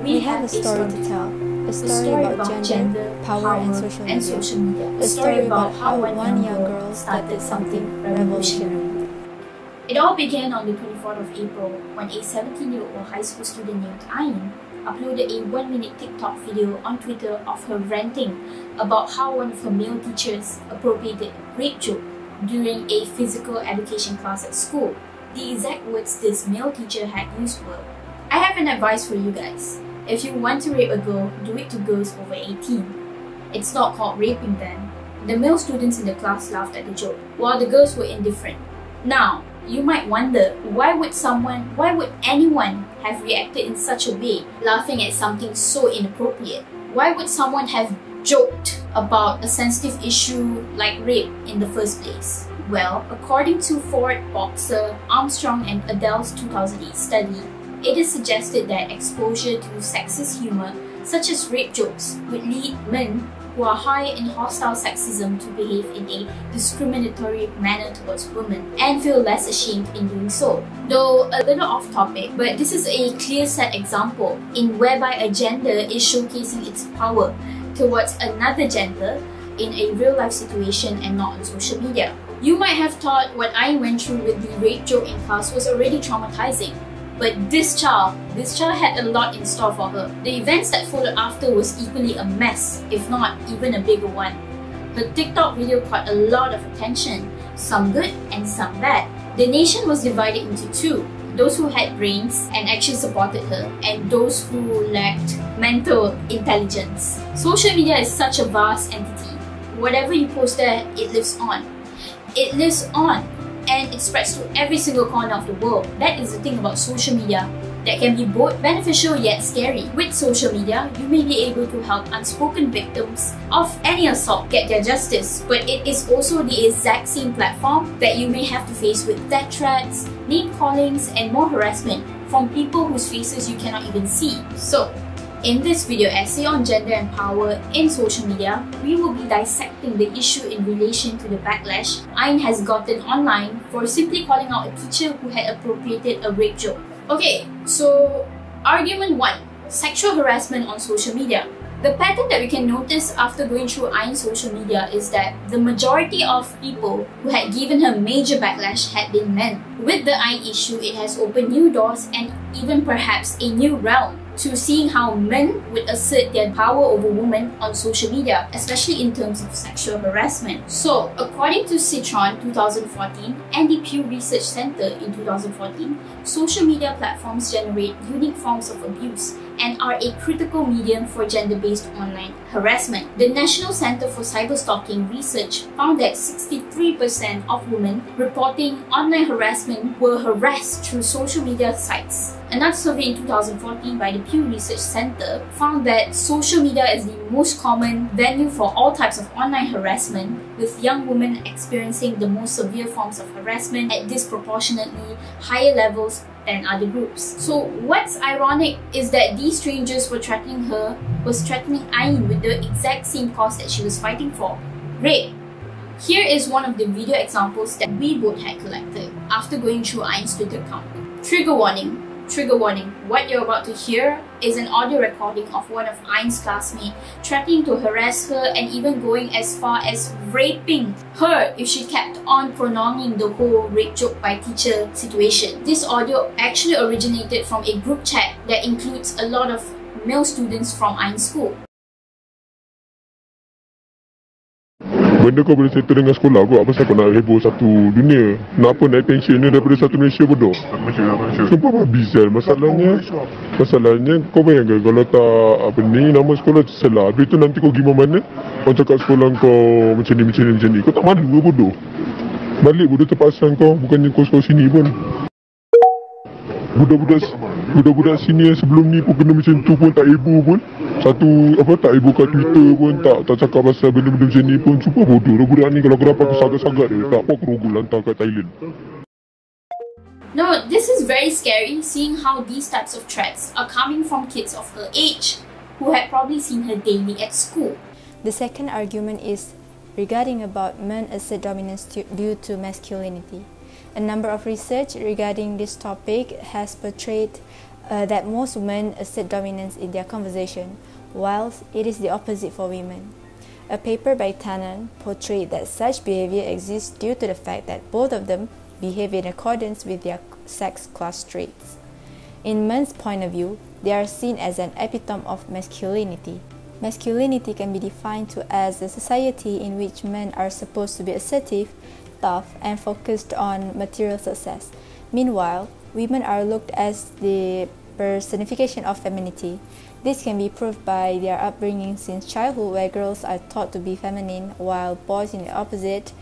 we have a story to tell. A story about gender, power, and social media. A story about how one young girl started something revolutionary. It all began on the 24th of April when a 17-year-old high school student named Ain uploaded a 1-minute TikTok video on Twitter of her ranting about how one of her male teachers appropriated a rape joke during a physical education class at school. The exact words this male teacher had used were, "I have an advice for you guys. If you want to rape a girl, do it to girls over 18. It's not called raping then." The male students in the class laughed at the joke, while the girls were indifferent. Now, you might wonder, why would anyone have reacted in such a way, laughing at something so inappropriate? Why would someone have joked about a sensitive issue like rape in the first place? Well, according to Ford, Boxer, Armstrong and Adele's 2008 study, it is suggested that exposure to sexist humor, such as rape jokes, would lead men who are high in hostile sexism to behave in a discriminatory manner towards women and feel less ashamed in doing so. Though a little off topic, but this is a clear set example in whereby a gender is showcasing its power towards another gender in a real life situation and not on social media. You might have thought what I went through with the rape joke in class was already traumatizing. But this child had a lot in store for her. The events that followed after was equally a mess, if not even a bigger one. Her TikTok video caught a lot of attention, some good and some bad. The nation was divided into two, those who had brains and actually supported her, and those who lacked mental intelligence. Social media is such a vast entity. Whatever you post there, it lives on. It lives on. And it spreads to every single corner of the world. That is the thing about social media that can be both beneficial yet scary. With social media, you may be able to help unspoken victims of any assault get their justice, but it is also the exact same platform that you may have to face with death threats, name callings, and more harassment from people whose faces you cannot even see. So, in this video essay on gender and power in social media, we will be dissecting the issue in relation to the backlash Ain has gotten online for simply calling out a teacher who had appropriated a rape joke. Okay, so argument 1. Sexual harassment on social media. The pattern that we can notice after going through Ain's social media is that the majority of people who had given her major backlash had been men. With the Ain issue, it has opened new doors and even perhaps a new realm to seeing how men would assert their power over women on social media, especially in terms of sexual harassment. So, according to Citron 2014 and the Pew Research Center in 2014, social media platforms generate unique forms of abuse and are a critical medium for gender-based online harassment. The National Center for Cyberstalking Research found that 63% of women reporting online harassment were harassed through social media sites. Another survey in 2014 by the Pew Research Center found that social media is the most common venue for all types of online harassment, with young women experiencing the most severe forms of harassment at disproportionately higher levels than other groups. So what's ironic is that these strangers were threatening Ain with the exact same cause that she was fighting for, rape. Here is one of the video examples that we both had collected after going through Ain's Twitter account. Trigger warning. Trigger warning, what you're about to hear is an audio recording of one of Ain's classmates threatening to harass her and even going as far as raping her if she kept on prolonging the whole rape joke by teacher situation. This audio actually originated from a group chat that includes a lot of male students from Ain's school. Benda kau boleh settle dengan sekolah kot, apa pasal kau nak heboh satu dunia? Kenapa nak attention ni daripada satu Malaysia bodoh? Sumpah babi sel. Masalahnya kau bayangkan kalau tak nama sekolah salah, habis tu nanti kau pergi mana? Kau cakap sekolah kau macam ni. Kau tak malu ke bodoh? Balik bodoh terpaksa kau, bukannya kau sekolah sini pun. Budak-budak sini yang sebelum ni pun kena macam tu pun tak heboh pun. Tak heboh kat Twitter pun, tak cakap pasal benda-benda macam ni pun. Super bodoh lah budak ni. Kalau kau dapat sagak-sagak dia, tak apa kerogol hantar kat Thailand. No, this is very scary seeing how these types of threats are coming from kids of her age who had probably seen her daily at school. The second argument is regarding about men assert dominance due to masculinity. A number of research regarding this topic has portrayed that most men assert dominance in their conversation, whilst it is the opposite for women. A paper by Tannen portrayed that such behavior exists due to the fact that both of them behave in accordance with their sex class traits. In men's point of view, they are seen as an epitome of masculinity. Masculinity can be defined as a society in which men are supposed to be assertive, tough, and focused on material success. Meanwhile, women are looked as the personification of femininity. This can be proved by their upbringing since childhood, where girls are taught to be feminine while boys in the opposite,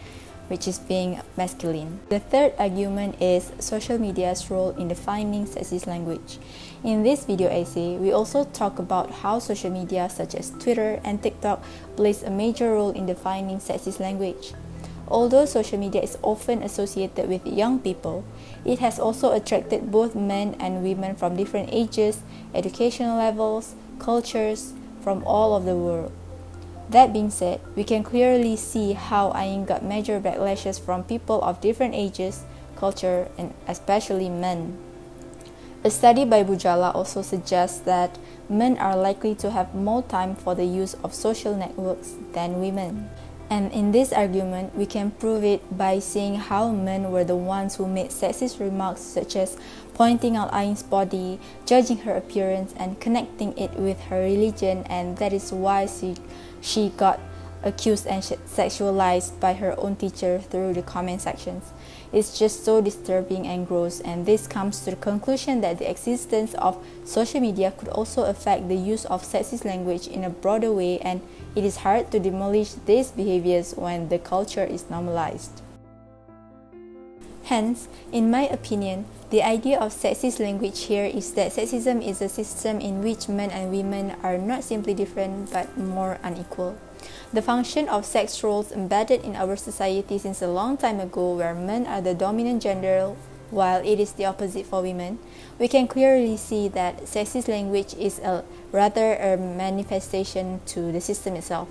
which is being masculine. The third argument is social media's role in defining sexist language. In this video essay, we also talk about how social media such as Twitter and TikTok plays a major role in defining sexist language. Although social media is often associated with young people, it has also attracted both men and women from different ages, educational levels, cultures, from all over the world. That being said, we can clearly see how Ain got major backlashes from people of different ages, culture, and especially men. A study by Bujala also suggests that men are likely to have more time for the use of social networks than women. And in this argument, we can prove it by seeing how men were the ones who made sexist remarks such as pointing out Ain's body, judging her appearance, and connecting it with her religion, and that is why she got accused and sexualized by her own teacher through the comment sections. It's just so disturbing and gross, and this comes to the conclusion that the existence of social media could also affect the use of sexist language in a broader way, and it is hard to demolish these behaviors when the culture is normalized. Hence, in my opinion, the idea of sexist language here is that sexism is a system in which men and women are not simply different but more unequal. The function of sex roles embedded in our society since a long time ago, where men are the dominant gender while it is the opposite for women, we can clearly see that sexist language is rather a manifestation to the system itself,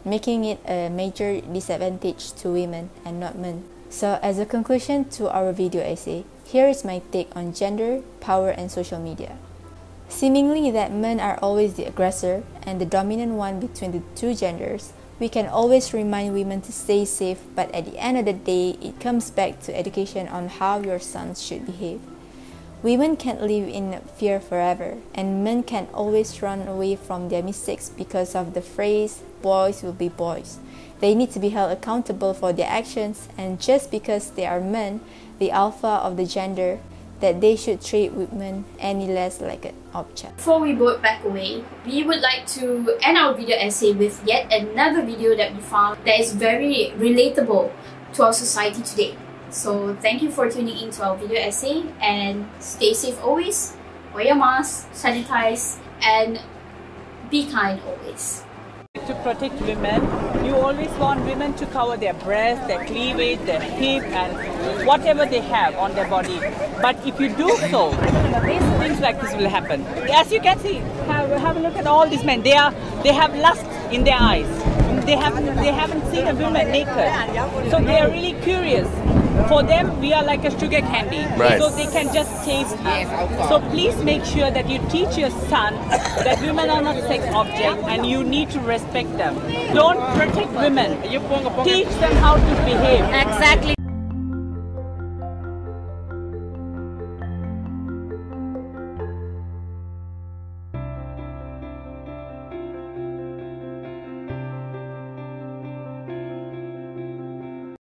making it a major disadvantage to women and not men. So as a conclusion to our video essay, here is my take on gender, power, and social media. Seemingly that men are always the aggressor and the dominant one between the two genders, we can always remind women to stay safe, but at the end of the day, it comes back to education on how your sons should behave. Women can't live in fear forever, and men can always run away from their mistakes because of the phrase, boys will be boys. They need to be held accountable for their actions, and just because they are men, the alpha of the gender, that they should treat women any less like an object. Before we both back away, we would like to end our video essay with yet another video that we found that is very relatable to our society today. So thank you for tuning in to our video essay, and stay safe always, wear your mask, sanitize, and be kind always. To protect women, you always want women to cover their breast, their cleavage, their hip, and whatever they have on their body. But if you do so, things like this will happen. As you can see, have a look at all these men. They have lust in their eyes. They haven't seen a woman naked, so they are really curious. For them, we are like a sugar candy, right? So they can just taste us. So please make sure that you teach your son that women are not sex objects and you need to respect them. Don't protect women. Teach them how to behave. Exactly.